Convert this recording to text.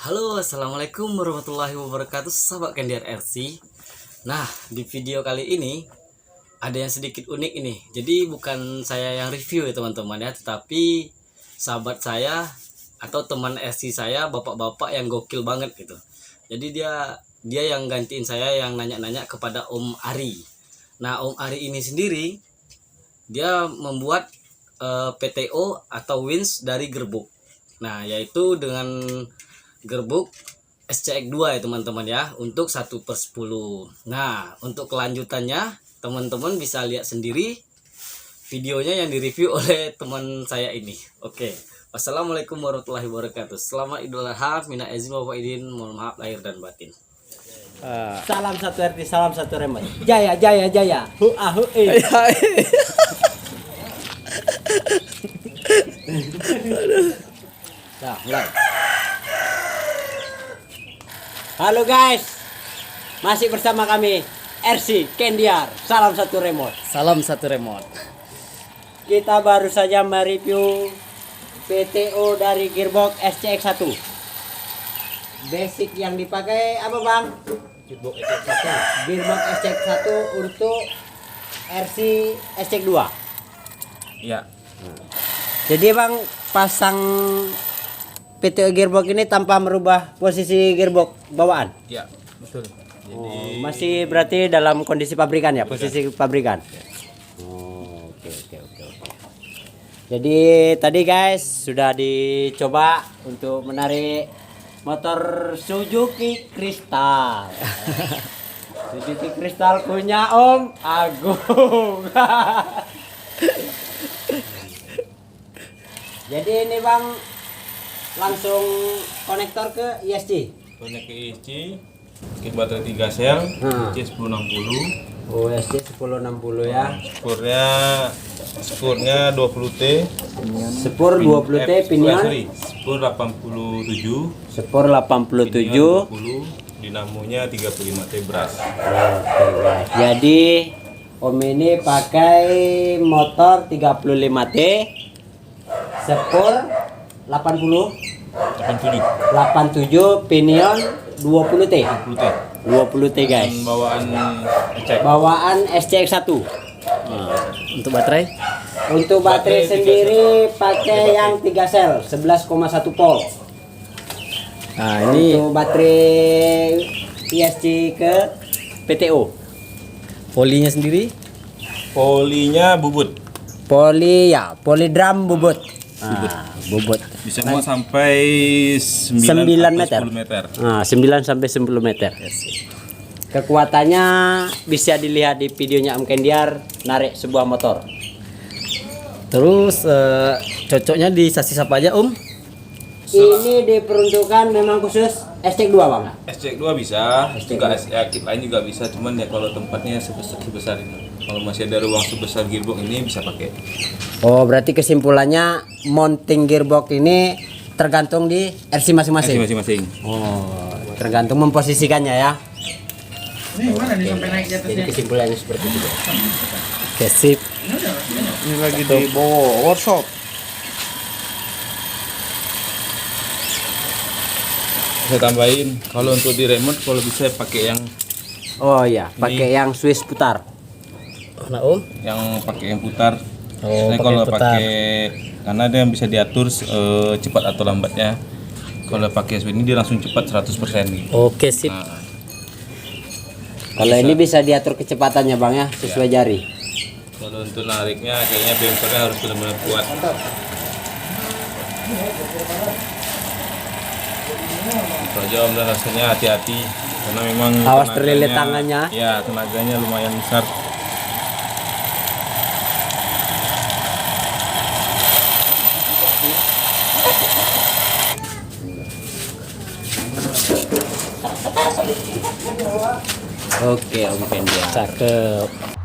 Halo, assalamualaikum warahmatullahi wabarakatuh, sahabat Kendiar RC. Nah, di video kali ini ada yang sedikit unik ini. Jadi bukan saya yang review ya teman-teman ya, tetapi sahabat saya atau teman RC saya, bapak-bapak yang gokil banget gitu. Jadi dia yang gantiin saya, yang nanya-nanya kepada Om Ari. Nah, Om Ari ini sendiri dia membuat PTO atau winch dari gerbuk. Nah, yaitu dengan gerbuk SCX2 ya teman-teman ya, untuk 1/10. Nah, untuk kelanjutannya teman-teman bisa lihat sendiri videonya yang direview oleh teman saya ini. Oke, wassalamualaikum warahmatullahi wabarakatuh. Selamat Idul Adha, minal aizin wal faizin, mohon maaf lahir dan batin. Salam satu RT, salam satu remote. Jaya, jaya, jaya. Nah, mulai. Halo guys, masih bersama kami RC Kendiar. Salam satu remote. Salam satu remote. Kita baru saja mereview PTO dari gearbox SCX1. Basic yang dipakai apa bang? Gearbox SCX1. Gearbox SCX1 untuk RC SCX2. Ya. Jadi bang pasang PTO gearbox ini tanpa merubah posisi gearbox bawaan. Ya, betul. Jadi masih berarti dalam kondisi pabrikan ya, posisi pabrikan. Oke. Jadi tadi guys sudah dicoba untuk menarik motor Suzuki Crystal. Suzuki Crystal punya Om Agung. Jadi ini bang langsung konektor ke ISC. Konek ke ISC, pakai baterai 3 sel, ISC 1060. Oh, ISC 1060 ya. Skurnya 20T. Spur 20T pinion. Spur 87. Spur 87. 20, dinamonya 35T brush. Oke guys. Jadi Om ini pakai motor 35T. Spur 87 pinion 20T 20T guys. Bawaan SCX1. Untuk baterai? Untuk baterai sendiri pakai yang 3 sel 11,1 volt. Nah, ini untuk baterai ISC ke PTO. polinya sendiri? Polinya bubut. Poli drum bubut. Bubut. Bisa muat sampai 9 meter. 10 meter. Nah, 9 sampai 10 meter. Kekuatannya bisa dilihat di videonya Om Kendiar narik sebuah motor. Terus cocoknya di sasis apa aja Om? Ini diperuntukkan memang khusus SCX2 bang. SCX2 bisa, juga kit lain juga bisa, cuman ya kalau tempatnya sebesar ini. Kalau masih ada ruang sebesar gearbox ini bisa pakai. Oh, berarti kesimpulannya mounting gearbox ini tergantung di RC masing-masing. Oh, tergantung memposisikannya ya. Ini mana nih sampai naik di atasnya? Jadi kesimpulannya seperti itu. Oke, sip. Ini lagi di bawah workshop. Saya tambahin, kalau untuk di remote kalau bisa pakai yang Oh iya, pakai yang Swiss putar. Nah Om? yang pakai yang putar. Oh, Saya kalau pakai karena dia yang bisa diatur cepat atau lambatnya. Kalau pakai ini dia langsung cepat 100% gitu. Oke, sip. Nah, Kalau ini bisa diatur kecepatannya bang ya, sesuai jari. kalau untuk nariknya kayaknya bempernya harus benar-benar kuat. Itu aja Om, dan rasanya hati-hati karena memang Awas terlilit tangannya. Ya, tenaganya lumayan besar. Oke Om Kendiar. Cakep.